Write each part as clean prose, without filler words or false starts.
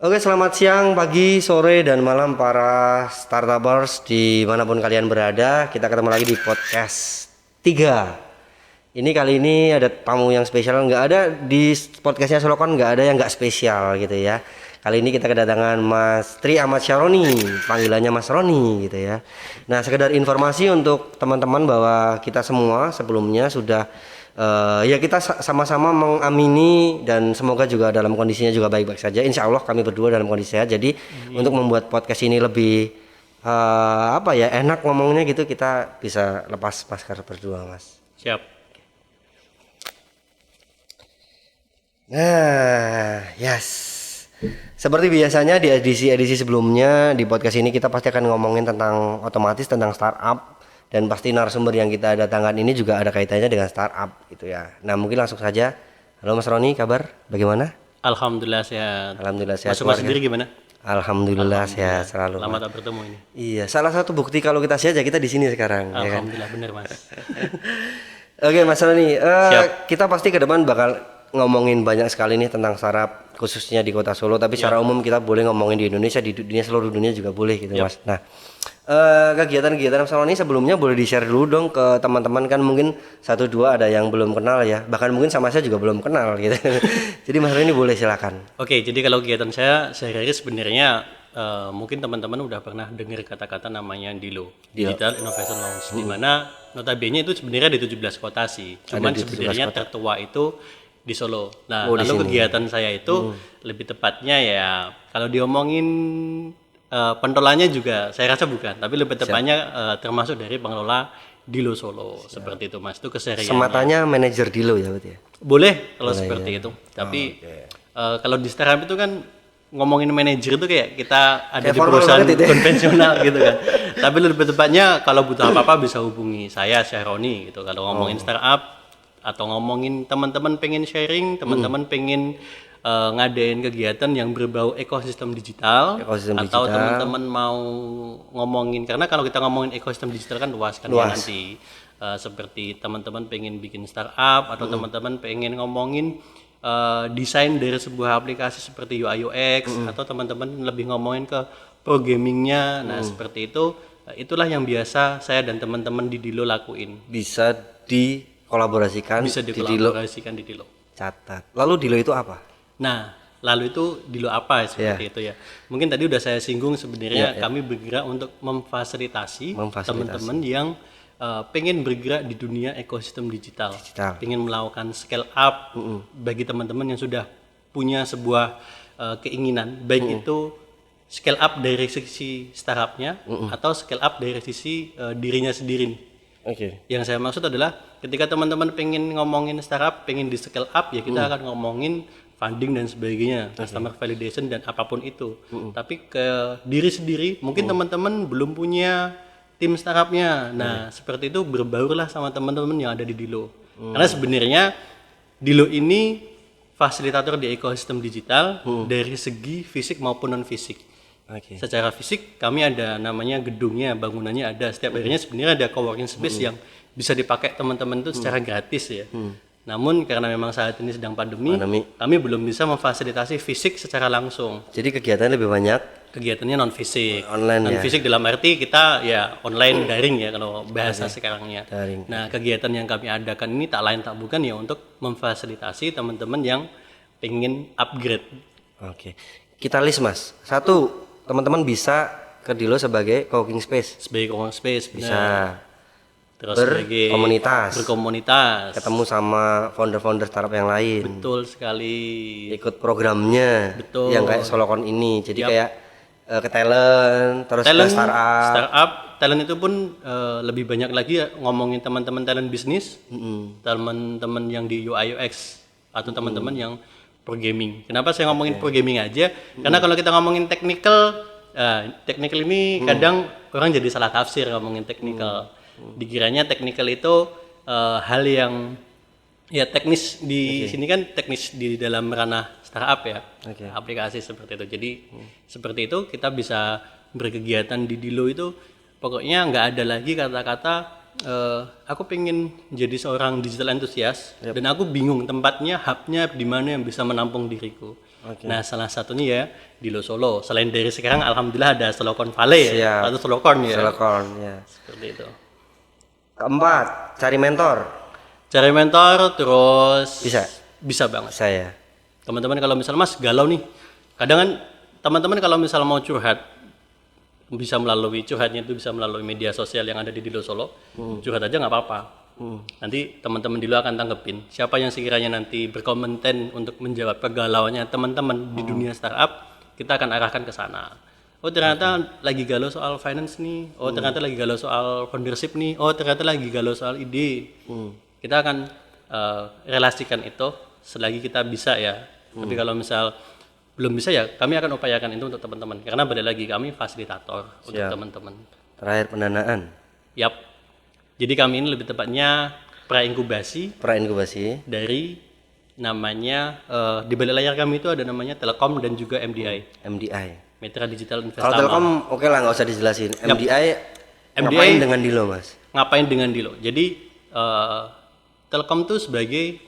Oke, selamat siang, pagi, sore, dan malam para startupers dimanapun kalian berada. Kita ketemu lagi di podcast 3. Ini kali ini ada tamu yang spesial. Nggak ada di podcastnya Solokon, nggak ada yang nggak spesial gitu ya. Kali ini kita kedatangan Mas Tri Ahmad Syaroni, panggilannya Mas Roni gitu ya. Nah, sekedar informasi untuk teman-teman bahwa kita semua sebelumnya sudah ya kita sama-sama mengamini dan semoga juga dalam kondisinya juga baik-baik saja. Insya Allah kami berdua dalam kondisi sehat. Jadi untuk membuat podcast ini lebih apa ya enak ngomongnya gitu, kita bisa lepas masker berdua, Mas. Siap. Nah, yes. Seperti biasanya di edisi sebelumnya di podcast ini kita pasti akan ngomongin tentang otomatis tentang startup, dan pasti narasumber yang kita datangkan ini juga ada kaitannya dengan startup gitu ya. Nah, mungkin langsung saja. Halo Mas Roni, kabar bagaimana? Alhamdulillah sehat. Alhamdulillah sehat. Mas sendiri gimana? Alhamdulillah sehat selalu. Lama tak bertemu ini. Iya, salah satu bukti kalau kita sehat ya kita di sini sekarang. Alhamdulillah, ya kan? Bener Mas. Oke Mas Roni, kita pasti ke depan bakal ngomongin banyak sekali nih tentang startup khususnya di Kota Solo, tapi secara umum kita boleh ngomongin di Indonesia, di dunia, seluruh dunia juga boleh gitu Mas. Nah, kegiatan-kegiatan Mas Roni sebelumnya boleh di-share dulu dong ke teman-teman, kan mungkin satu dua ada yang belum kenal ya, bahkan mungkin sama saya juga belum kenal gitu. Jadi Mas Roni boleh silakan. Oke, jadi kalau kegiatan saya sehari-hari sebenarnya mungkin teman-teman udah pernah dengar kata-kata namanya DILO, Digital Innovation Launch, di mana notabene itu sebenarnya di 17 kota sih. Cuman sebenarnya tertua itu di Solo. Nah, lalu kegiatan saya itu lebih tepatnya ya kalau diomongin pengelolanya juga saya rasa bukan, tapi lebih tepatnya termasuk dari pengelola DILO Solo. Seperti itu Mas, itu kesehariannya. Sematanya manajer DILO ya berarti ya? Boleh kalau seperti itu. Tapi kalau di startup itu kan ngomongin manajer itu kayak kita ada di perusahaan konvensional gitu kan. Tapi lebih tepatnya kalau butuh apa-apa bisa hubungi saya Syahroni gitu. Kalau ngomongin startup atau ngomongin teman-teman pengen sharing, teman-teman pengen ngadain kegiatan yang berbau ekosistem digital, atau teman-teman mau ngomongin, karena kalau kita ngomongin ekosistem digital kan luas kan ya nanti. Seperti teman-teman pengen bikin startup atau teman-teman pengen ngomongin desain dari sebuah aplikasi seperti UI UX, atau teman-teman lebih ngomongin ke programmingnya. Nah, seperti itu, itulah yang biasa saya dan teman-teman di DILO lakuin. Bisa dikolaborasikan di DILO. Catat. Lalu DILO itu apa? Nah, lalu itu DILO apa seperti itu ya. Mungkin tadi udah saya singgung sebenarnya kami bergerak untuk memfasilitasi teman-teman yang pengen bergerak di dunia ekosistem digital. Pengen melakukan scale up bagi teman-teman yang sudah punya sebuah keinginan, baik itu scale up dari sisi startupnya atau scale up dari sisi dirinya sendiri. Yang saya maksud adalah ketika teman-teman pengen ngomongin startup, pengen di scale up ya kita akan ngomongin funding dan sebagainya, customer validation dan apapun itu. Tapi ke diri sendiri, mungkin teman-teman belum punya tim startupnya. Nah, seperti itu berbaurlah sama teman-teman yang ada di DILO. Karena sebenarnya DILO ini fasilitator di ekosistem digital dari segi fisik maupun non fisik. Secara fisik kami ada namanya gedungnya, bangunannya ada, setiap harinya sebenarnya ada coworking space yang bisa dipakai teman-teman itu secara gratis ya. Namun karena memang saat ini sedang pandemi, kami belum bisa memfasilitasi fisik secara langsung. Jadi kegiatannya lebih banyak kegiatannya non fisik. Online non fisik dalam arti kita ya online daring ya kalau bahasa sekarangnya. Nah, kegiatan yang kami adakan ini tak lain tak bukan ya untuk memfasilitasi teman-teman yang pengen upgrade. Kita list Mas. Satu, teman-teman bisa ke DILO sebagai co-working space. Sebagai co-working space bisa. Terus berkomunitas, ketemu sama founder-founder startup yang lain. Betul sekali. Ikut programnya. Betul. Yang kayak Solokon ini. Jadi kayak ke talent, terus ke startup. Talent itu pun lebih banyak lagi ya, ngomongin teman-teman talent bisnis, teman-teman yang di UI UX atau teman-teman yang programming. Kenapa saya ngomongin programming aja? Karena kalau kita ngomongin technical ini kadang orang jadi salah tafsir ngomongin technical. Dikiranya technical itu hal yang ya teknis di sini kan teknis di dalam ranah startup ya, aplikasi seperti itu. Jadi seperti itu kita bisa berkegiatan di DILO itu pokoknya nggak ada lagi kata-kata aku pengen jadi seorang digital enthusiast dan aku bingung tempatnya, hubnya di mana yang bisa menampung diriku. Nah, salah satunya ya Dilo Solo. Selain dari sekarang, alhamdulillah ada Solocon Valley ya, atau Solocon ya. Solocon ya. Seperti itu. Keempat, cari mentor. Cari mentor terus Bisa? Bisa banget. Saya. Teman-teman kalau misal Mas galau nih, kadang kan teman-teman kalau misal mau curhat, bisa melalui curhatnya itu bisa melalui media sosial yang ada di Dilo Solo. Curhat aja nggak apa-apa. Nanti teman-teman Dilo akan tanggepin. Siapa yang sekiranya nanti berkompeten untuk menjawab kegalauannya teman-teman di dunia startup, kita akan arahkan ke sana. Oh ternyata lagi galau soal finance nih. Oh ternyata lagi galau soal foundership nih. Oh ternyata lagi galau soal ide. Kita akan relasikan itu selagi kita bisa ya. Tapi kalau misal belum bisa ya, kami akan upayakan itu untuk teman-teman. Karena balik lagi kami fasilitator untuk teman-teman. Terakhir pendanaan. Yap. Jadi kami ini lebih tepatnya pra-inkubasi dari namanya di balik layar kami itu ada namanya Telkom dan juga MDI. Mitra Digital Investama. Kalau Telkom oke lah nggak usah dijelasin. MDI ngapain dengan Dilo Mas? Ngapain dengan Dilo? Jadi Telkom tuh sebagai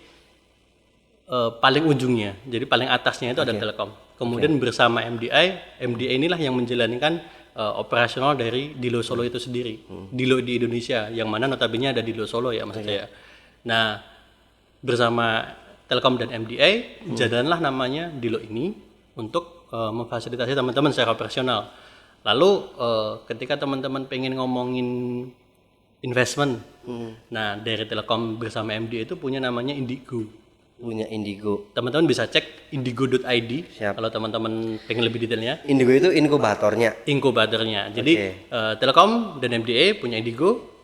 paling ujungnya, jadi paling atasnya itu ada Telkom. Kemudian bersama MDI inilah yang menjalankan operasional dari Dilo Solo itu sendiri. Dilo di Indonesia, yang mana notabene ada Dilo Solo ya maksud saya. Nah, bersama Telkom dan MDI, jalanlah namanya Dilo ini untuk memfasilitasi teman-teman secara operasional. Lalu ketika teman-teman pengen ngomongin investment, nah dari Telkom bersama MDI itu punya namanya Indigo. Teman-teman bisa cek indigo.id kalau teman-teman pengen lebih detailnya. Indigo itu inkubatornya. Jadi Telkom dan MDA punya Indigo.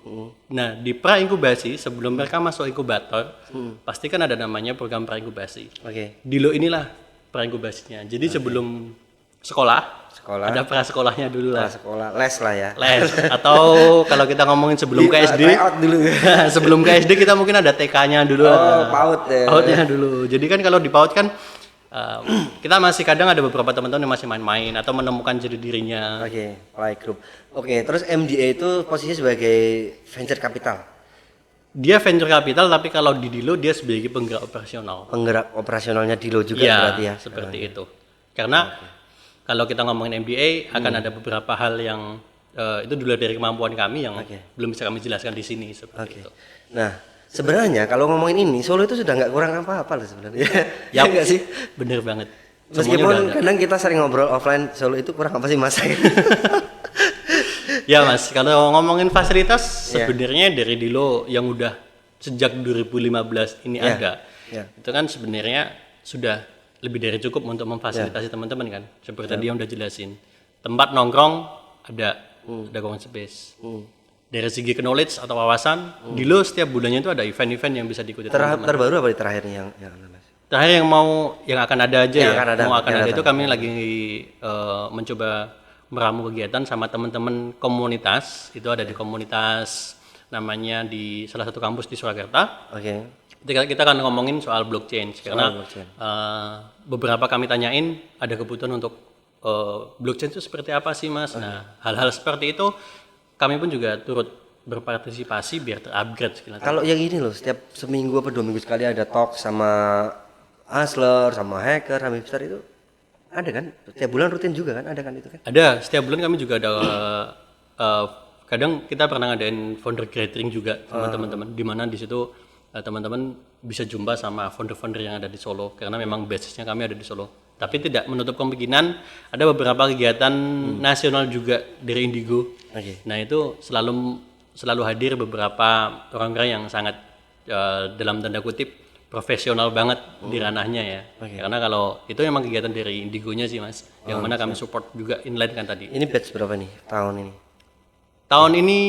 Nah di pra-inkubasi sebelum mereka masuk inkubator, pasti kan ada namanya program pra-inkubasi. Dilo inilah pra-inkubasinya. Jadi sebelum sekolah ada prasekolahnya dulu lah. Les lah ya. Les. Atau kalau kita ngomongin sebelum ke SD, sebelum ke SD kita mungkin ada TK-nya dulu. PAUD ya. PAUD-nya dulu. Jadi kan kalau di PAUD kan kita masih kadang ada beberapa teman-teman yang masih main-main atau menemukan jati dirinya. Play group. Terus MDA itu posisinya sebagai venture capital. Dia venture capital, tapi kalau di Dilo dia sebagai penggerak operasional. Penggerak operasionalnya Dilo juga berarti ya. Seperti itu. Karena kalau kita ngomongin MBA akan ada beberapa hal yang itu dulu dari kemampuan kami yang belum bisa kami jelaskan di sini seperti itu. Nah, sebenarnya kalau ngomongin ini Solo itu sudah nggak kurang apa-apa loh sebenarnya. Ya nggak sih? Bener banget. Meskipun kadang kita sering ngobrol offline, Solo itu kurang apa sih Mas? Ya Mas, kalau ngomongin fasilitas sebenarnya dari Dilo yang udah sejak 2015 ini ada, itu kan sebenarnya sudah lebih dari cukup untuk memfasilitasi teman-teman kan. Seperti tadi yang udah jelasin. Tempat nongkrong ada common space. Dari segi knowledge atau wawasan, Dilo setiap bulannya itu ada event-event yang bisa diikuti teman-teman. Terbaru apa terakhirnya yang terakhir yang akan ada aja itu kami lagi mencoba meramu kegiatan sama teman-teman komunitas. Itu ada di komunitas namanya di salah satu kampus di Surakarta. Kita akan ngomongin soal blockchain karena beberapa kami tanyain ada kebutuhan untuk blockchain itu seperti apa sih Mas? Nah hal-hal seperti itu kami pun juga turut berpartisipasi biar terupgrade. Kalau yang ini loh setiap seminggu atau 2 minggu sekali ada talk sama hustler, sama hacker, sama hipster itu ada kan? Setiap bulan rutin juga kan? Ada kan itu kan? Ada, setiap bulan kami juga ada kadang kita pernah ngadain founder gathering juga sama teman-teman di mana di situ teman-teman bisa jumpa sama founder-founder yang ada di Solo karena memang basisnya kami ada di Solo. Tapi tidak menutup kemungkinan ada beberapa kegiatan nasional juga dari Indigo. Nah itu selalu hadir beberapa orang-orang yang sangat dalam tanda kutip profesional banget di ranahnya ya. Karena kalau itu memang kegiatan dari Indigo-nya sih Mas, yang mana kami support juga inline kan tadi. Ini batch berapa nih tahun ini? Tahun ini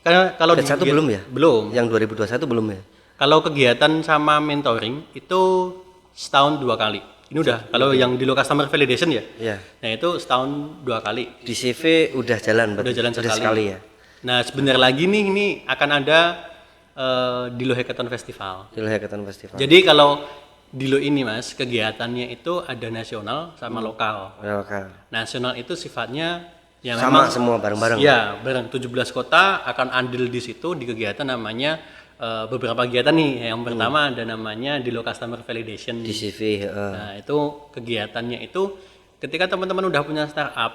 karena kalau batch 1 belum ya? Belum. Yang 2021 belum ya? Kalau kegiatan sama mentoring itu setahun 2 kali. Ini udah kalau yang di customer validation ya. Nah itu setahun 2 kali. Di CV udah jalan berarti. Udah jalan sekali ya. Nah sebentar lagi nih ini akan ada Dilo Hackathon Festival. Jadi kalau Dilo ini Mas kegiatannya itu ada nasional sama lokal. Nasional itu sifatnya ya sama memang semua bareng-bareng. Ya bareng 17 kota akan andil di situ di kegiatan namanya beberapa kegiatan nih. Yang pertama ada namanya Dilo Customer Validation. DCV. Nah, itu kegiatannya itu ketika teman-teman udah punya startup,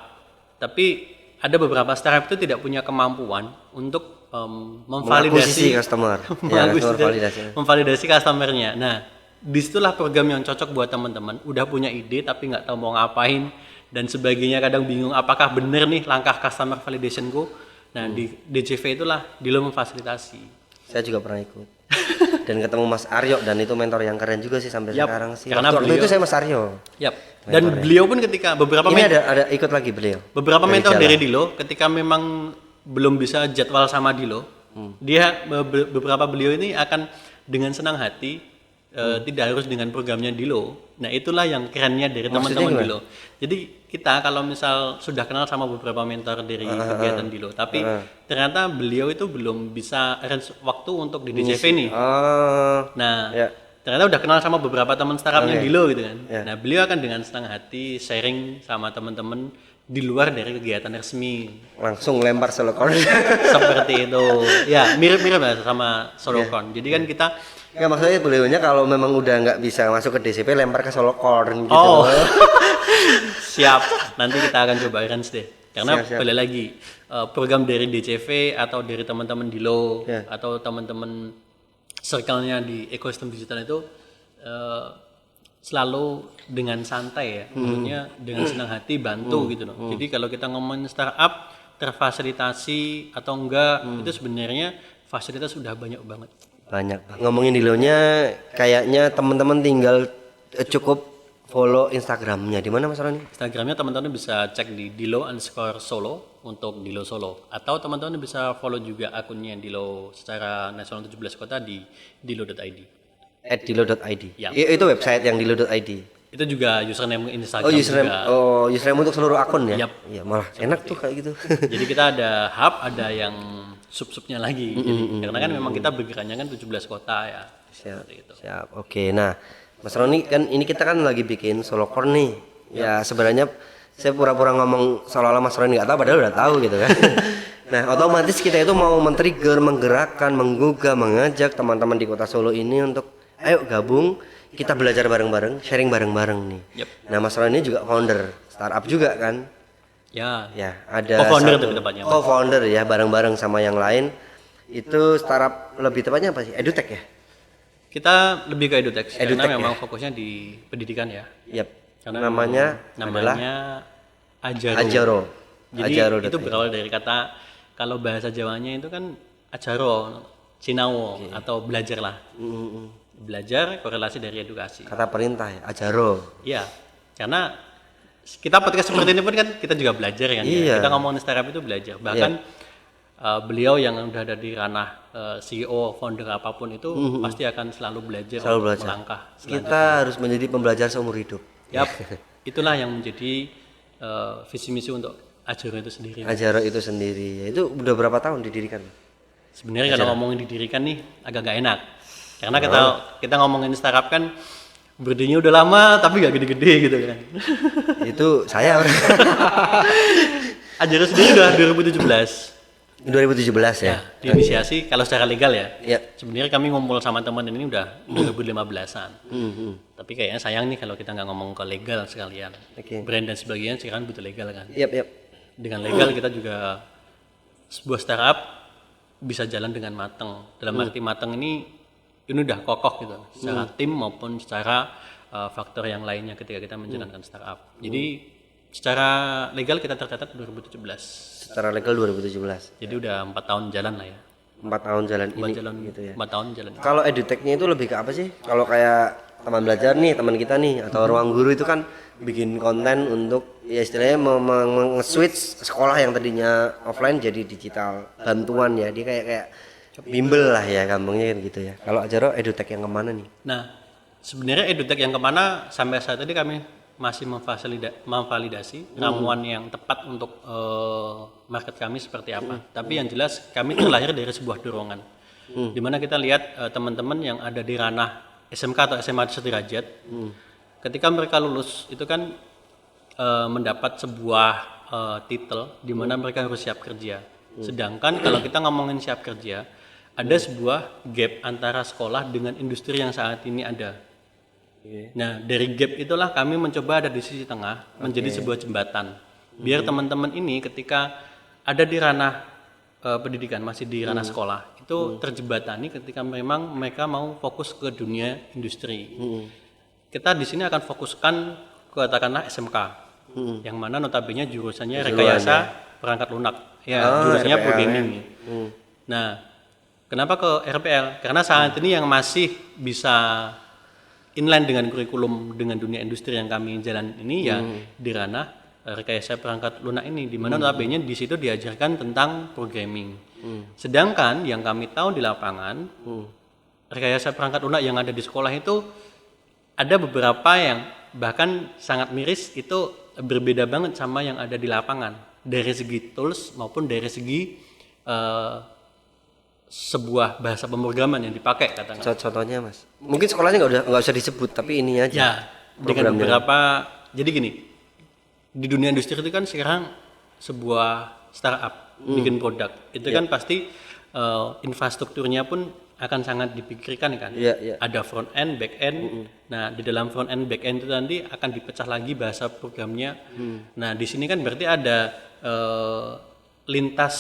tapi ada beberapa startup itu tidak punya kemampuan untuk memvalidasi customer. Ya, memvalidasi customernya. Nah, disitulah program yang cocok buat teman-teman. Udah punya ide tapi nggak tahu mau ngapain dan sebagainya, kadang bingung apakah bener nih langkah customer validationku. Nah, di DCV itulah Dilo memfasilitasi. Saya juga pernah ikut dan ketemu Mas Aryo, dan itu mentor yang keren juga sih sampai sekarang sih. Karena waktu itu saya Mas Aryo. Dan beliau pun ketika beberapa ini ada ikut lagi beliau. Beberapa mentor dari Dilo ketika memang belum bisa jadwal sama Dilo, dia beberapa beliau ini akan dengan senang hati tidak harus dengan programnya Dilo. Nah, itulah yang kerennya dari teman-teman Dilo. Jadi kita kalau misal sudah kenal sama beberapa mentor dari kegiatan Dilo, tapi ternyata beliau itu belum bisa arrange waktu untuk di DCV nih. Nah, ternyata udah kenal sama beberapa teman startupnya Dilo gitu kan. Nah, beliau akan dengan senang hati sharing sama teman-teman di luar dari kegiatan resmi. Langsung lempar SoloCon. Seperti itu. Ya, mirip-mirip lah sama SoloCon. Jadi kan kita ya, maksudnya beliaunya kalau memang udah nggak bisa masuk ke DCP, lempar ke SoloCon gitu. Siap, nanti kita akan coba arrange deh. Karena balik lagi program dari DCV atau dari teman-teman Dilo atau teman-teman circle-nya di ekosistem digital itu selalu dengan santai ya, maksudnya dengan senang hati bantu gitu loh. Jadi kalau kita ngomongin startup terfasilitasi atau enggak, itu sebenarnya fasilitas sudah banyak banget. Ngomongin Dilonya, kayaknya teman-teman tinggal cukup follow Instagramnya. Di mana Mas Roni? Instagramnya teman-teman bisa cek di Dilo_Solo untuk Dilo Solo, atau teman-teman bisa follow juga akunnya Dilo secara nasional 17 kota di dilo.id. @dilo.id. Ya. Itu website yang dilo.id. Itu juga username Instagram juga. Username untuk seluruh akun ya? Yep. Iya, malah enak tuh kayak gitu. Jadi kita ada hub, ada yang sub-subnya lagi. Jadi, karena kan memang kita bergeraknya kan 17 kota ya. Siap. Oke, nah Mas Roni kan ini kita kan lagi bikin SoloCon nih. Ya sebenarnya saya pura-pura ngomong seolah-olah Mas Roni nggak tahu, padahal udah tahu gitu kan. Nah, otomatis kita itu mau men-trigger, menggerakkan, menggugah, mengajak teman-teman di Kota Solo ini untuk ayo gabung, kita belajar bareng-bareng, sharing bareng-bareng nih. Nah, Mas Roni juga founder startup juga kan? Ya, ada co-founder ya, bareng-bareng sama yang lain. Itu startup lebih tepatnya apa sih? EduTech ya? Kita lebih ke EduTech karena memang fokusnya di pendidikan ya. Karena namanya Ajaro. Jadi itu berawal dari kata, kalau bahasa Jawanya itu kan Ajaro, Cinawo atau belajar lah. Belajar korelasi dari edukasi. Kata perintah ya, Ajaro. Iya, karena kita podcast seperti ini pun kan kita juga belajar kan. Kita ngomongin startup itu belajar. Bahkan beliau yang udah ada di ranah CEO, founder apapun itu pasti akan selalu belajar. Melangkah. Kita harus menjadi pembelajar seumur hidup. Itulah yang menjadi visi misi untuk Ajaro itu sendiri. Ajaro itu sendiri. Itu udah berapa tahun didirikan? Sebenarnya kalau ngomongin didirikan nih agak gak enak. Karena kita ngomongin startup kan berdirinya udah lama tapi gak gede-gede gitu kan. Itu saya. Ajaro sendiri udah 2017 ya. Diinisiasi kalau secara legal ya. Sebenarnya kami ngumpul sama teman ini udah 2015-an. Tapi kayaknya sayang nih kalau kita nggak ngomong ke legal sekalian. Brand dan sebagainya sekarang butuh legal kan. Dengan legal kita juga sebuah startup bisa jalan dengan matang. Dalam arti matang ini udah kokoh gitu, secara tim maupun secara faktor yang lainnya ketika kita menjalankan startup. Jadi secara legal kita tercatat 2017. Secara legal 2017. Jadi udah 4 tahun jalan lah ya. 4 tahun jalan gitu ya. 4 tahun jalan. Kalau EduTech-nya itu lebih ke apa sih? Kalau kayak teman belajar nih, teman kita nih, atau ruang guru itu kan bikin konten untuk ya istilahnya nge-switch sekolah yang tadinya offline jadi digital, bantuan ya. Dia kayak bimbel lah ya gampangnya gitu ya. Kalau Ajaro EduTech yang kemana nih? Nah, sebenarnya EduTech yang kemana sampai saat ini kami masih memvalidasi ramuan yang tepat untuk market kami seperti apa. Tapi yang jelas kami terlahir dari sebuah dorongan. Di mana kita lihat teman-teman yang ada di ranah SMK atau SMA sederajat, ketika mereka lulus itu kan mendapat sebuah titel di mana mereka harus siap kerja. Sedangkan kalau kita ngomongin siap kerja, ada sebuah gap antara sekolah dengan industri yang saat ini ada. Nah, dari gap itulah kami mencoba ada di sisi tengah, menjadi sebuah jembatan. Biar teman-teman ini ketika ada di ranah pendidikan, masih di ranah sekolah, itu terjembatani ketika memang mereka mau fokus ke dunia industri. Kita di sini akan fokuskan katakanlah SMK, yang mana notabene jurusannya rekayasa perangkat lunak, jurusannya programming. Nah, kenapa ke RPL? Karena saat ini yang masih bisa inline dengan kurikulum dengan dunia industri yang kami jalan ini ya di ranah rekayasa perangkat lunak ini, di mana notabene di situ diajarkan tentang programming. Sedangkan yang kami tahu di lapangan rekayasa perangkat lunak yang ada di sekolah itu ada beberapa yang bahkan sangat miris, itu berbeda banget sama yang ada di lapangan dari segi tools maupun dari segi sebuah bahasa pemrograman yang dipakai katakan. Contohnya mas, mungkin sekolahnya nggak usah disebut tapi ini aja. Ya, dengan beberapa. Jadi gini, di dunia industri itu kan sekarang sebuah startup bikin produk, itu kan pasti infrastrukturnya pun akan sangat dipikirkan kan. Ada front end, back end. Nah, di dalam front end, back end itu nanti akan dipecah lagi bahasa programnya. Nah, di sini kan berarti ada lintas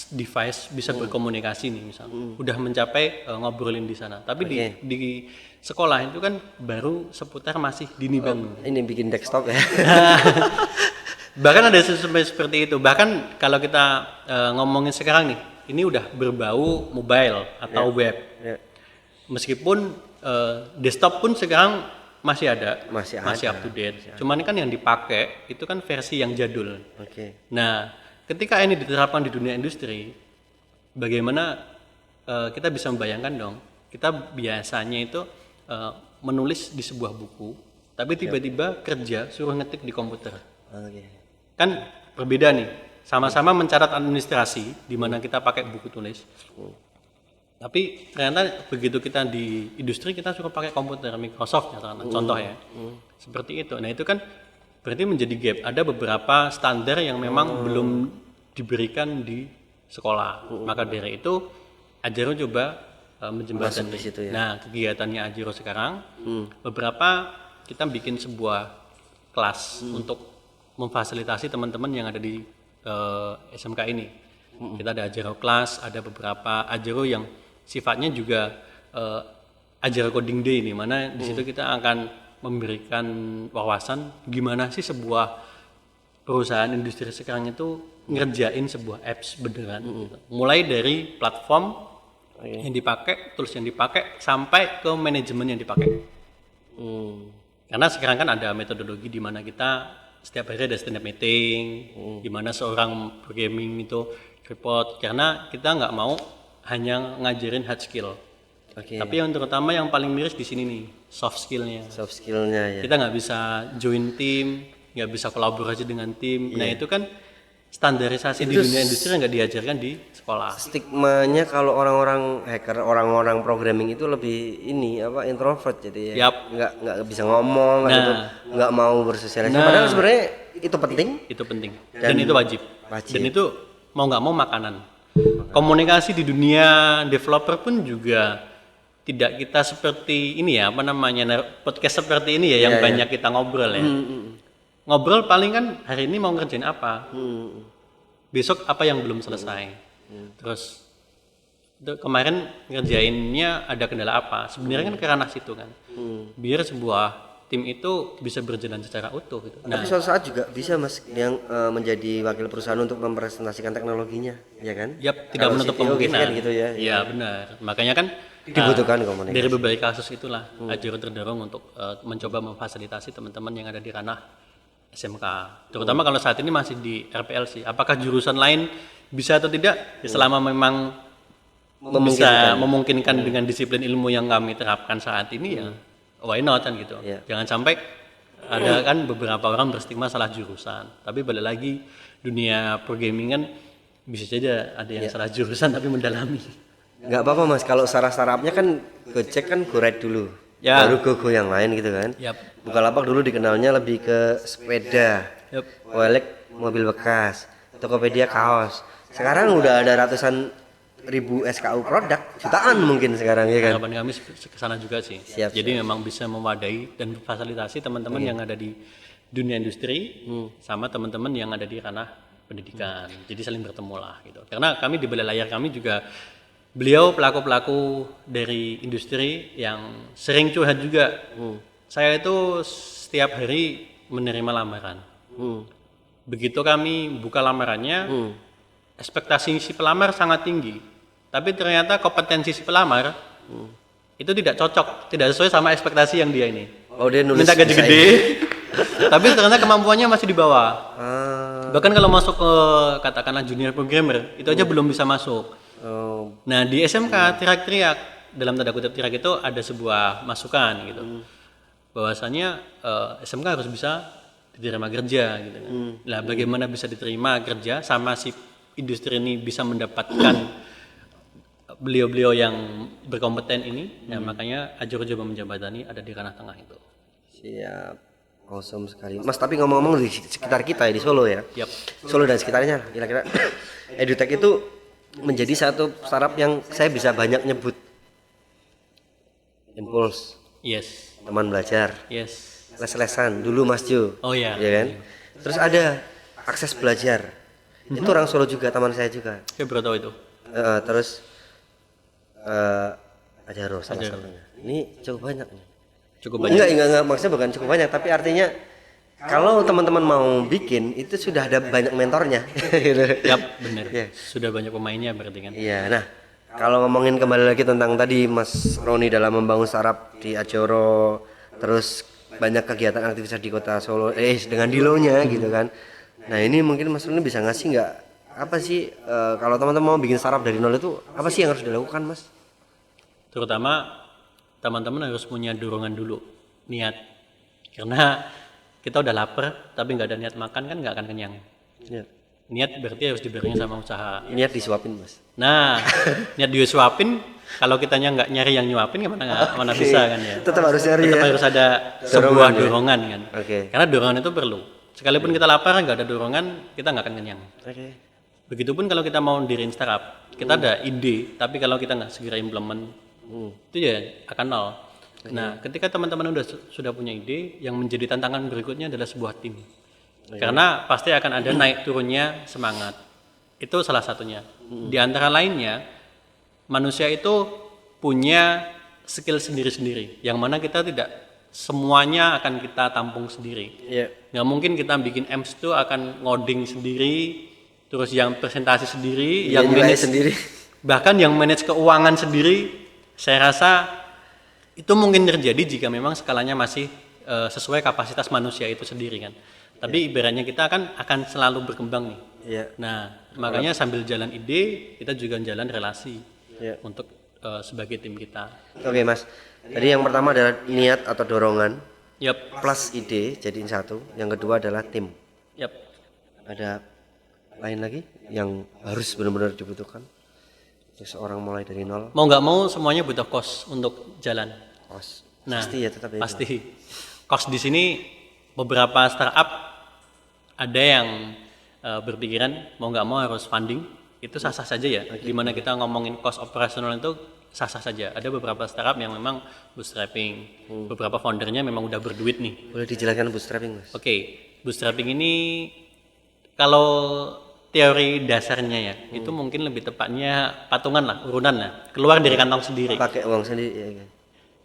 device bisa berkomunikasi nih misalnya. Udah mencapai ngobrolin di sana. Tapi di sekolah itu kan baru seputar masih dini banget. Ini bikin desktop ya. Bahkan ada seperti itu. Bahkan kalau kita ngomongin sekarang nih, ini udah berbau mobile atau web. Meskipun desktop pun sekarang masih ada, masih up to date. Cuman kan yang dipakai itu kan versi yang jadul. Nah, ketika ini diterapkan di dunia industri, bagaimana kita bisa membayangkan dong, kita biasanya itu menulis di sebuah buku, tapi tiba-tiba kerja suruh ngetik di komputer. Kan berbeda nih, sama-sama mencatat administrasi, di mana kita pakai buku tulis. Tapi ternyata begitu kita di industri, kita suruh pakai komputer, Microsoft contoh ya. Seperti itu. Nah itu kan berarti menjadi gap. Ada beberapa standar yang memang belum diberikan di sekolah. Maka dari itu Ajero coba menjembatani di situ ya. Nah, kegiatannya Ajero sekarang beberapa kita bikin sebuah kelas untuk memfasilitasi teman-teman yang ada di SMK ini. Kita ada Ajero kelas, ada beberapa Ajero yang sifatnya juga Ajero Coding Day, di mana di situ kita akan memberikan wawasan gimana sih sebuah perusahaan industri sekarang itu ngerjain sebuah apps beneran gitu. Mulai dari platform yang dipakai, tools yang dipakai, sampai ke manajemen yang dipakai. Karena sekarang kan ada metodologi di mana kita setiap hari ada stand up meeting, di mana seorang programming itu report, karena kita nggak mau hanya ngajarin hard skill. Tapi yang terutama yang paling miris di sini nih, soft skillnya ya. Kita nggak bisa join tim, nggak bisa kolaborasi dengan tim. Nah itu kan standarisasi itu di dunia industri nggak diajarkan di sekolah. Stigmanya kalau orang-orang hacker, orang-orang programming itu lebih introvert, jadi ya nggak bisa ngomong, nggak mau bersosialisasi. Padahal sebenarnya itu penting. Itu penting dan itu wajib. Dan itu mau nggak mau makanan. Komunikasi di dunia developer pun juga tidak kita seperti ini ya, podcast seperti ini ya, yang banyak kita ngobrol ya. Ngobrol paling kan hari ini mau ngerjain apa, besok apa yang belum selesai, terus kemarin ngerjainnya ada kendala apa, sebenarnya kan ke ranah situ kan, biar sebuah tim itu bisa berjalan secara utuh gitu. Tapi suatu saat juga bisa mas yang menjadi wakil perusahaan untuk mempresentasikan teknologinya, ya kan? Tidak menutup kemungkinan gitu ya. Iya benar, makanya kan dibutuhkan komunikasi. Dari berbagai kasus itulah Ajero terdorong untuk mencoba memfasilitasi teman-teman yang ada di ranah SMK. Terutama kalau saat ini masih di RPL sih. Apakah jurusan lain bisa atau tidak? Ya, selama memang bisa memungkinkan dengan disiplin ilmu yang kami terapkan saat ini ya why not kan gitu. Jangan sampai ada kan beberapa orang berstigma salah jurusan. Tapi balik lagi dunia programming kan bisa saja ada yang salah jurusan tapi mendalami. Nggak apa-apa mas, kalau startup-startupnya kan Gojek kan Go-Ride dulu, baru Go yang lain gitu kan. Bukalapak dulu dikenalnya lebih ke sepeda, OLX mobil bekas, Tokopedia kaos. Sekarang udah ada ratusan ribu SKU produk, jutaan mungkin sekarang ya kan. Harapan kami ke sana juga sih. Jadi memang bisa mewadahi dan fasilitasi teman-teman yang ada di dunia industri sama teman-teman yang ada di ranah pendidikan. Jadi saling bertemu lah gitu. Karena kami di balik layar kami juga beliau pelaku-pelaku dari industri yang sering curhat juga. Saya itu setiap hari menerima lamaran. Begitu kami buka lamarannya, ekspektasi si pelamar sangat tinggi. Tapi ternyata kompetensi si pelamar itu tidak cocok, tidak sesuai sama ekspektasi yang dia ini. Oh, dia nulis minta gaji gede, tapi ternyata kemampuannya masih di bawah. Bahkan kalau masuk ke katakanlah junior programmer, itu aja belum bisa masuk. Nah di SMK teriak-teriak, dalam tanda kutip teriak itu ada sebuah masukan gitu, bahwasanya SMK harus bisa diterima kerja gitu kan. Lah bagaimana bisa diterima kerja sama si industri ini bisa mendapatkan beliau-beliau yang berkompeten ini, ya makanya Ajur coba menjembatani ada di ranah tengah itu. Siap, awesome sekali, Mas. Tapi ngomong-ngomong di sekitar kita ya, di Solo ya, Solo dan sekitarnya, kira-kira EduTech itu menjadi satu startup yang saya bisa banyak nyebut. Impulse, Yes. teman belajar, Yes. les-lesan dulu Mas Jo. Oh iya. Ya kan? Terus ada akses belajar. Itu orang Solo juga, teman saya juga. Saya baru tahu itu. Terus Ajaro salah satunya. Ini cukup banyak nih. Cukup banyak. Enggak, maksudnya bukan cukup banyak, tapi artinya kalau teman-teman mau bikin itu sudah ada banyak mentornya. Yap, benar. Yeah. Sudah banyak pemainnya berarti kan. Iya, nah kalau ngomongin kembali lagi tentang tadi Mas Roni dalam membangun startup di Ajoro, terus banyak kegiatan aktivitas di kota Solo, dengan Dilonya gitu kan. Nah ini mungkin Mas Roni bisa ngasih nggak apa sih kalau teman-teman mau bikin startup dari nol itu apa sih yang harus dilakukan, Mas? Terutama teman-teman harus punya dorongan dulu, niat. Karena kita udah lapar tapi nggak ada niat makan kan nggak akan kenyang. Ya. Niat berarti harus dibarengi sama usaha. Niat disuapin, Mas. Nah, niat disuapin, kalau kitanya nggak nyari yang nyuapin mana bisa kan ya. Tetap harus nyari. Tetap ya. harus ada sebuah dorongan kan. Oke. Karena dorongan itu perlu. Sekalipun kita lapar nggak ada dorongan, kita nggak akan kenyang. Oke. Begitupun kalau kita mau diriin startup, kita ada ide, tapi kalau kita nggak segera implement, itu ya akan nol. Nah, ketika teman-teman sudah punya ide, yang menjadi tantangan berikutnya adalah sebuah tim. Karena pasti akan ada naik turunnya semangat. Itu salah satunya. Di antara lainnya, manusia itu punya skill sendiri-sendiri, yang mana kita tidak semuanya akan kita tampung sendiri. Nggak mungkin kita bikin M's itu akan ngoding sendiri, terus yang presentasi sendiri, yang manage sendiri, bahkan yang manage keuangan sendiri. Saya rasa itu mungkin terjadi jika memang skalanya masih sesuai kapasitas manusia itu sendiri kan. Tapi ibaratnya kita akan selalu berkembang nih. Nah, makanya sambil jalan ide, kita juga jalan relasi untuk sebagai tim kita. Oke, Mas. Jadi yang pertama adalah niat atau dorongan. Plus ide jadiin satu. Yang kedua adalah tim. Ada lain lagi yang harus benar-benar dibutuhkan untuk seorang mulai dari nol. Mau nggak mau semuanya butuh cost untuk jalan. Cost. Nah, pasti ya, tetap pasti. Cost di sini beberapa startup ada yang berpikiran mau nggak mau harus funding, itu sah-sah saja ya. Dimana kita ngomongin cost operasional itu sah-sah saja. Ada beberapa startup yang memang bootstrapping, beberapa foundernya memang udah berduit nih. Boleh dijelaskan bootstrapping, Mas? Oke, bootstrapping ini kalau teori dasarnya ya, itu mungkin lebih tepatnya patungan lah, urunan lah, keluar dari kantong sendiri. Pakai uang sendiri ya.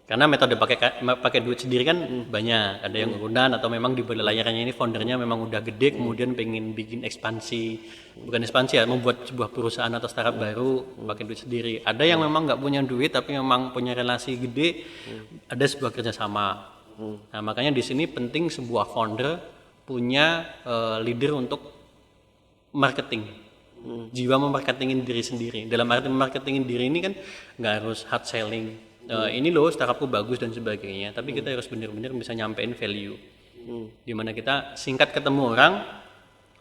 Karena metode pakai duit sendiri kan banyak, ada yang urunan atau memang di balik layarnya ini foundernya memang udah gede kemudian pengen bikin ekspansi, bukan ekspansi ya, membuat sebuah perusahaan atau startup baru pakai duit sendiri. Ada yang memang nggak punya duit tapi memang punya relasi gede, ada sebuah kerjasama. Nah makanya di sini penting sebuah founder punya leader untuk marketing, jiwa memarketingin diri sendiri. Dalam arti memarketingin diri ini kan nggak harus hard selling. Ini loh startupku bagus dan sebagainya, tapi kita harus benar-benar bisa nyampein value. Dimana kita singkat ketemu orang,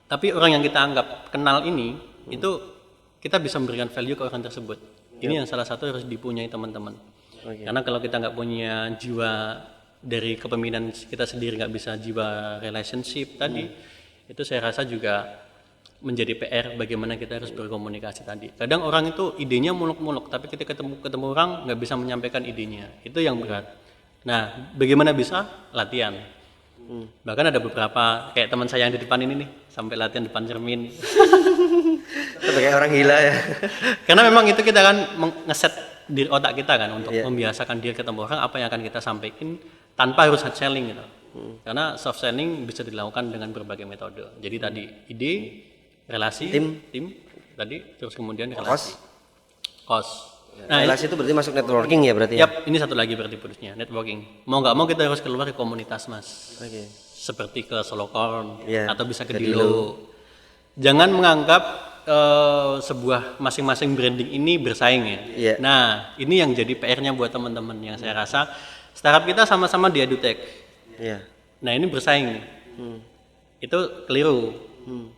tapi orang yang kita anggap kenal ini itu kita bisa memberikan value ke orang tersebut. Ini yang salah satu harus dipunyai teman-teman. Karena kalau kita nggak punya jiwa dari kepemimpinan kita sendiri, nggak bisa jiwa relationship tadi, itu saya rasa juga menjadi PR bagaimana kita harus berkomunikasi tadi. Kadang orang itu idenya muluk-muluk, tapi ketika ketemu orang nggak bisa menyampaikan idenya. Itu yang berat. Nah, bagaimana bisa? Latihan. Bahkan ada beberapa kayak teman saya yang di depan ini nih, sampai latihan depan cermin. Sebagai orang gila ya. Karena memang itu kita kan ngeset di otak kita kan untuk membiasakan diri ketemu orang apa yang akan kita sampaikan tanpa harus hard selling gitu. Karena soft selling bisa dilakukan dengan berbagai metode. Jadi tadi ide, relasi, tim tadi, terus kemudian relasi. Cost. Nah, relasi itu berarti masuk networking ya berarti ya? Yap, ini satu lagi berarti bonusnya, networking. Mau nggak mau kita harus keluar ke komunitas, Mas. Seperti ke Solocorn atau bisa ke Dilo. Jangan menganggap sebuah masing-masing branding ini bersaing ya. Nah, ini yang jadi PR-nya buat teman-teman yang saya rasa startup kita sama-sama di edutech. Nah, ini bersaing nih. Itu keliru.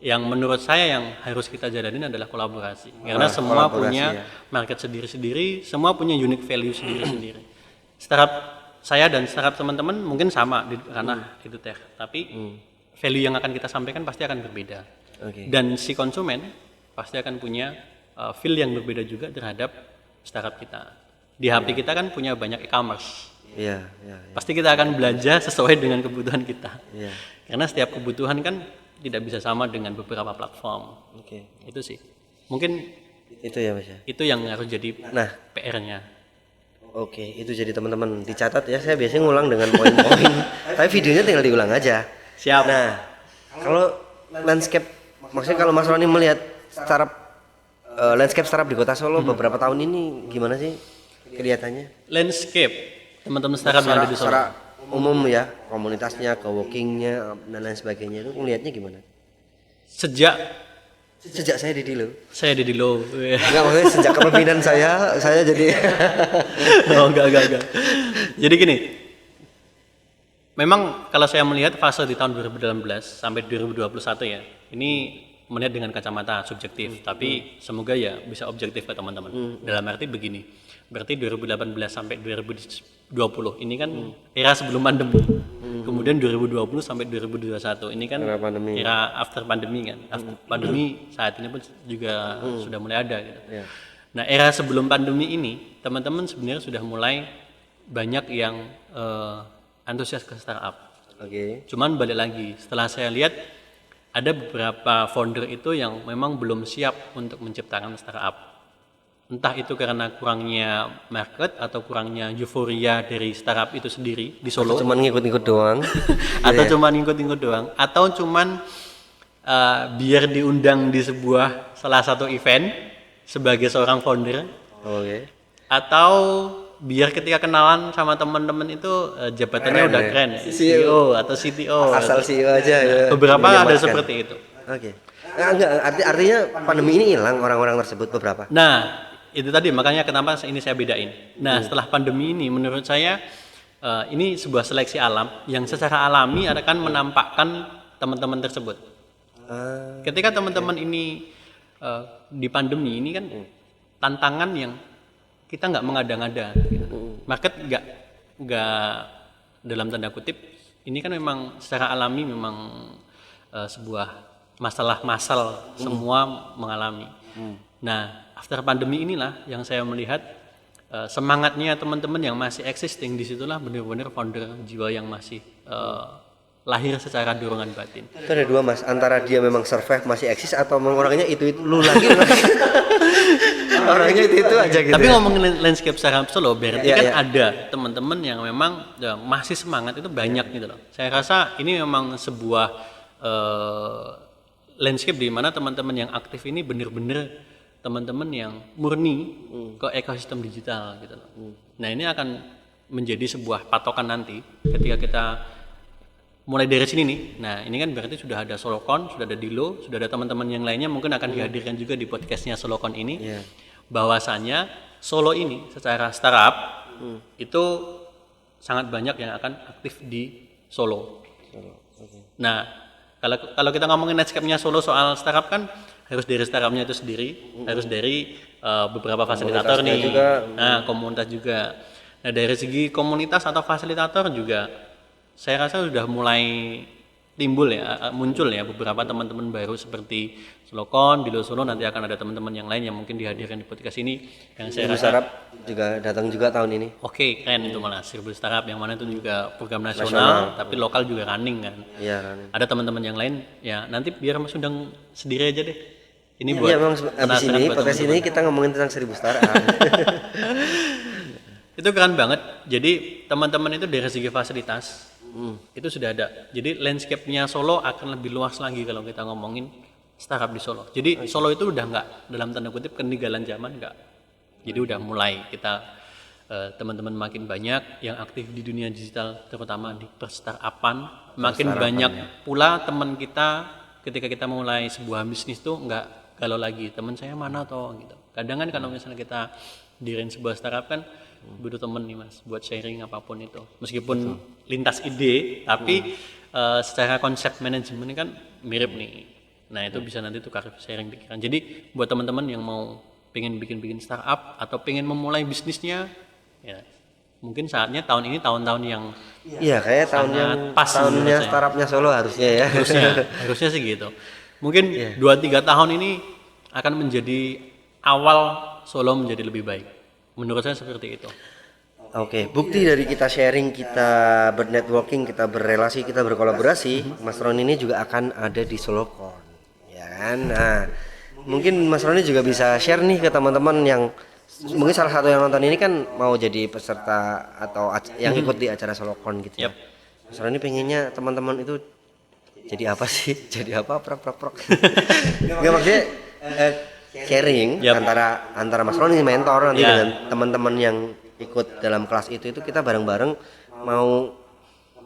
Yang menurut saya yang harus kita jalanin adalah kolaborasi. Karena semua punya market sendiri-sendiri, semua punya unique value sendiri-sendiri. Startup saya dan startup teman-teman mungkin sama di ranah edutech, tapi value yang akan kita sampaikan pasti akan berbeda. Dan si konsumen pasti akan punya feel yang berbeda juga terhadap startup kita. Di HP kita kan punya banyak e-commerce. Pasti kita akan belanja sesuai dengan kebutuhan kita. Karena setiap kebutuhan kan tidak bisa sama dengan beberapa platform. Itu sih. Mungkin itu ya Mas ya. Itu yang harus jadi PR-nya. Itu jadi teman-teman dicatat ya. Saya biasanya ngulang dengan poin-poin. Tapi videonya tinggal diulang aja. Siap. Nah, kalau landscape, maksudnya kalau Mas Roni melihat landscape startup di Kota Solo beberapa tahun ini gimana sih kelihatannya? Landscape teman-teman startup yang ada di Solo. Secara umum ya, komunitasnya, co-workingnya dan lain sebagainya itu ngelihatnya gimana? Sejak saya di Dilo. Saya di Dilo. Enggak, maksudnya sejak kepemimpinan saya jadi enggak. Jadi gini. Memang kalau saya melihat fase di tahun 2018 sampai 2021 ya. Ini melihat dengan kacamata subjektif, tapi semoga ya bisa objektif ke teman-teman. Dalam arti begini. Berarti 2018 sampai 2020 ini kan era sebelum pandemi. Kemudian 2020 sampai 2021 ini kan era after pandemi kan. After pandemi saat ini pun juga sudah mulai ada gitu. Nah, era sebelum pandemi ini teman-teman sebenarnya sudah mulai banyak yang antusias ke startup. Cuman balik lagi, setelah saya lihat ada beberapa founder itu yang memang belum siap untuk menciptakan startup. Entah itu karena kurangnya market atau kurangnya euforia dari startup itu sendiri di Solo. Cuman ngikut-ngikut doang. Cuman ngikut-ngikut doang. Atau cuman biar diundang di sebuah salah satu event sebagai seorang founder. Atau biar ketika kenalan sama teman-teman itu jabatannya udah keren ya. CEO atau CTO. Asal CEO aja ya. Beberapa ada seperti itu. Artinya pandemi ini hilang orang-orang tersebut beberapa. Nah, itu tadi makanya kenapa ini saya bedain. Nah, setelah pandemi ini menurut saya ini sebuah seleksi alam yang secara alami akan menampakkan teman-teman tersebut. Ketika teman-teman ini di pandemi ini kan tantangan yang kita nggak mengada-ngada. Market nggak dalam tanda kutip ini kan memang secara alami memang sebuah masalah massal semua mengalami. Nah, after pandemi inilah yang saya melihat semangatnya teman-teman yang masih existing, disitulah benar-benar founder jiwa yang masih lahir secara dorongan batin. Itu ada dua Mas, antara dia memang survive masih eksis atau orangnya itu lu lagi. Orangnya itu aja gitu. Tapi ngomongin landscape startup Solo berarti ada teman-teman yang memang masih semangat itu banyak gitu loh. Saya rasa ini memang sebuah landscape di mana teman-teman yang aktif ini benar-benar teman-teman yang murni ke ekosistem digital gitu loh. Nah, ini akan menjadi sebuah patokan nanti ketika kita mulai dari sini nih. Nah, ini kan berarti sudah ada Solocon, sudah ada Dilo, sudah ada teman-teman yang lainnya mungkin akan dihadirkan juga di podcastnya Solocon ini. Bahwasanya Solo ini secara startup itu sangat banyak yang akan aktif di Solo. Nah, kalau kita ngomongin landscape-nya Solo soal startup kan harus dari startupnya itu sendiri, harus dari beberapa fasilitator nih, nah komunitas juga. Nah, dari segi komunitas atau fasilitator juga, saya rasa sudah mulai timbul ya, muncul ya beberapa teman-teman baru seperti Solokon, di Solo nanti akan ada teman-teman yang lain yang mungkin dihadirkan di podcast ini yang saya Seribu rasa Startup juga datang juga tahun ini. oke, keren itu malah Seribu Startup yang mana itu juga program nasional, tapi lokal juga running kan. Iya, running. Ada teman-teman yang lain ya nanti biar Mas undang sendiri aja deh. Ini Iya, buat memang abis ini buat podcast ini kita ngomongin tentang 1000 Startup. itu keren banget. Jadi teman-teman itu dari segi fasilitas itu sudah ada. Jadi landscape-nya Solo akan lebih luas lagi kalau kita ngomongin startup di Solo. Jadi Solo itu udah nggak dalam tanda kutip ketinggalan zaman, nggak. Jadi udah mulai kita teman-teman makin banyak yang aktif di dunia digital, terutama di perstartupan. Makin banyak pula teman kita ketika kita mulai sebuah bisnis tuh nggak galau lagi. Teman saya mana toh gitu. Kadang kan kalau misalnya kita dirin sebuah startup kan butuh temen nih Mas buat sharing apapun itu, meskipun lintas ide tapi secara konsep manajemen kan mirip nih. Nah itu bisa nanti tukar sharing pikiran. Jadi buat teman-teman yang mau pengen bikin startup atau pengen memulai bisnisnya ya mungkin saatnya tahun ini tahun-tahun yang Iya, kayak tahun yang pas tahunnya startupnya Solo harusnya ya. harusnya sih gitu. Mungkin 2-3 tahun ini akan menjadi awal Solo menjadi lebih baik. Menurut saya seperti itu. Oke, bukti dari kita sharing, kita bernetworking, kita berrelasi, kita berkolaborasi, Mas Roni ini juga akan ada di Solokon, ya kan? Nah, mungkin Mas Roni juga bisa share nih ke teman-teman yang mungkin salah satu yang nonton ini kan mau jadi peserta atau yang ikut di acara Solokon gitu ya. Mas Roni pengennya teman-teman itu jadi apa sih? Jadi apa? Prok. Nggak, maksudnya sharing antara Mas Roni mentor nanti dengan teman-teman yang ikut dalam kelas itu kita bareng-bareng mau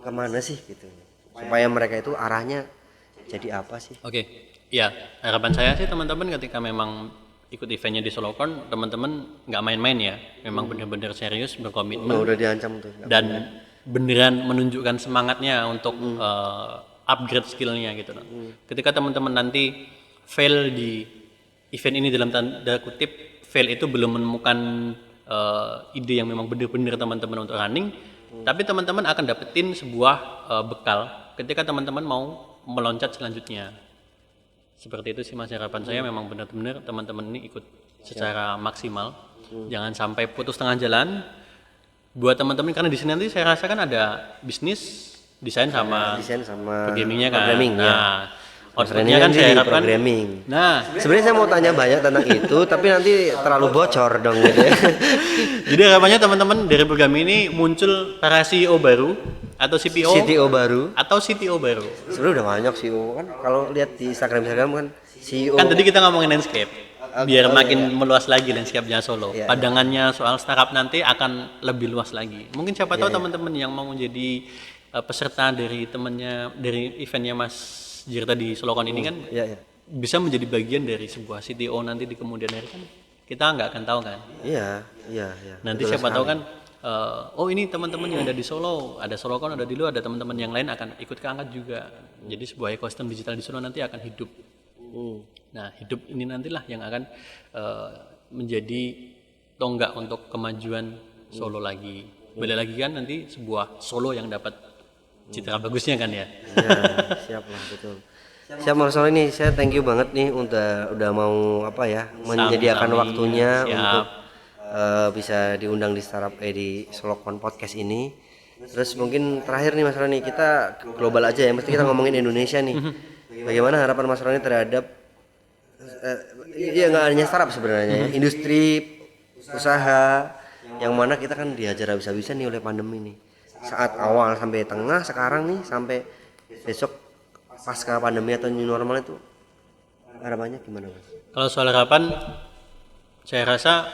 kemana sih gitu, supaya mereka itu arahnya jadi apa sih? Oke, ya harapan saya sih teman-teman ketika memang ikut eventnya di Solokon, teman-teman nggak main-main ya, memang benar-benar serius berkomitmen. Udah diancam tuh. Dan beneran menunjukkan semangatnya untuk upgrade skillnya gitu. Ketika teman-teman nanti fail di event ini dalam tanda kutip fail itu belum menemukan ide yang memang benar-benar teman-teman untuk running, tapi teman-teman akan dapetin sebuah bekal ketika teman-teman mau meloncat selanjutnya. Seperti itu sih Mas, harapan saya memang benar-benar teman-teman ini ikut secara maksimal, jangan sampai putus tengah jalan. Buat teman-teman karena di sini nanti saya rasa kan ada bisnis, desain sama gamingnya kan. Nah, outputnya kan saya harapkan programming. Nah, sebenarnya saya mau tanya banyak tentang itu, tapi nanti terlalu bocor dong gitu ya. Jadi harapannya teman-teman dari program ini muncul para CEO baru atau CTO baru atau CTO baru. Sebenarnya udah banyak CEO kan, kalau lihat di Instagram kan CEO. Kan tadi kita ngomongin landscape, biar makin meluas lagi landscape-nya Solo. Padangannya soal startup nanti akan lebih luas lagi. Mungkin siapa tahu teman-teman yang mau menjadi peserta dari temannya dari eventnya Mas Jirta di Solokon ini kan bisa menjadi bagian dari sebuah CTO nanti di kemudian hari kan kita nggak akan tahu kan. Iya. Nanti siapa tahu kan oh ini teman-teman yang ada di Solo, ada Solokon, ada di luar, ada teman-teman yang lain akan ikut keangkat juga. Jadi sebuah ekosistem digital di Solo nanti akan hidup. Nah hidup ini nantilah yang akan menjadi tonggak untuk kemajuan Solo lagi. Balik lagi kan nanti sebuah Solo yang dapat citra bagusnya kan ya. Iya, siap lah, betul. Siap Mas Roni, ini saya thank you banget nih udah mau menyediakan waktunya untuk bisa diundang di di Solokon podcast ini. Terus mungkin terakhir nih Mas Roni, kita global aja ya, mesti kita ngomongin Indonesia nih. Bagaimana harapan Mas Roni terhadap nggak hanya startup sebenarnya, industri usaha yang mana kita kan dihajar habis-habisan nih oleh pandemi nih. Saat awal sampai tengah, sekarang nih sampai besok pasca pandemi atau new normal itu harapannya gimana Mas? Kalau soal harapan, saya rasa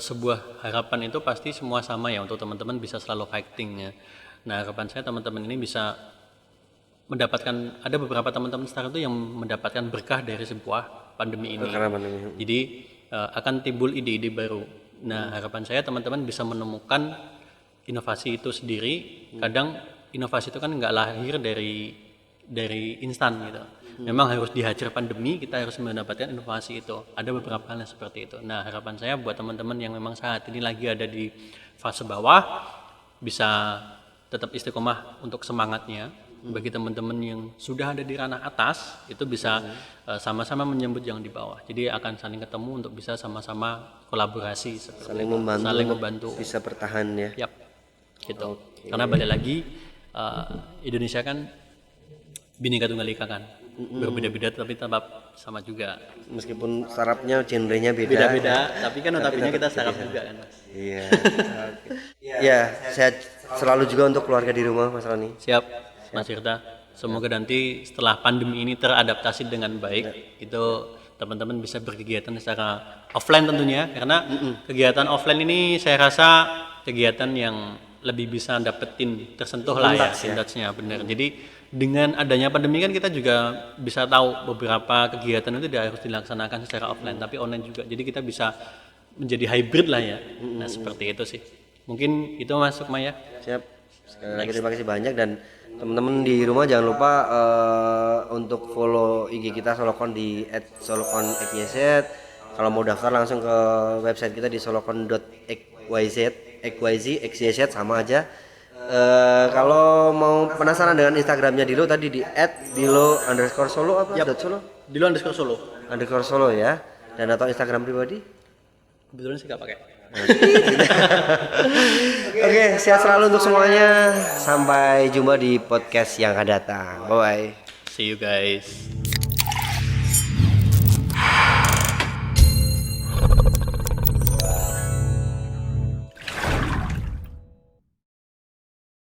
sebuah harapan itu pasti semua sama ya, untuk teman-teman bisa selalu fighting ya. Nah harapan saya teman-teman ini bisa mendapatkan, ada beberapa teman-teman startup itu yang mendapatkan berkah dari sebuah pandemi ini. Jadi akan timbul ide-ide baru. Nah harapan saya teman-teman bisa menemukan inovasi itu sendiri. Kadang inovasi itu kan nggak lahir dari instan gitu. Memang harus dihajar pandemi, kita harus mendapatkan inovasi itu. Ada beberapa hal yang seperti itu. Nah harapan saya buat teman-teman yang memang saat ini lagi ada di fase bawah bisa tetap istiqomah untuk semangatnya, Bagi teman-teman yang sudah ada di ranah atas itu bisa sama-sama menyambut yang di bawah. Jadi akan saling ketemu untuk bisa sama-sama kolaborasi seperti Saling itu. membantu, Saling untuk membantu. bisa bertahan ya. Yap. Gitu. Karena balik lagi Indonesia kan Bhinneka Tunggal Ika kan. Berbeda-beda tapi tetap sama juga. Meskipun startupnya genrenya beda. Beda-beda, tapi kan notabene kita startup juga kan, Mas. Iya. Ya, sehat selalu juga untuk keluarga di rumah, Mas Roni. Siap, Mas Irta. Semoga nanti setelah pandemi ini teradaptasi dengan baik, itu teman-teman bisa berkegiatan secara offline tentunya, karena kegiatan offline ini saya rasa kegiatan yang lebih bisa dapetin tersentuh lah ya, touch-nya benar. Jadi dengan adanya pandemi kan kita juga bisa tahu beberapa kegiatan itu harus dilaksanakan secara offline tapi online juga. Jadi kita bisa menjadi hybrid lah ya. Nah, seperti itu sih. Mungkin itu masuk Maya. Siap. Sekali lagi terima kasih banyak dan teman-teman di rumah jangan lupa untuk follow IG kita Solokon di @solokon_xyz. Kalau mau daftar langsung ke website kita di solokon.xyz sama aja. Kalau mau penasaran dengan Instagramnya Dilo tadi di @dilo_solo apa? .solo? Dilo_solo. _solo ya. Dan atau Instagram pribadi? Kebetulan sih nggak pakai. Oke, sehat selalu untuk semuanya. Sampai jumpa di podcast yang akan datang. Bye bye. See you guys.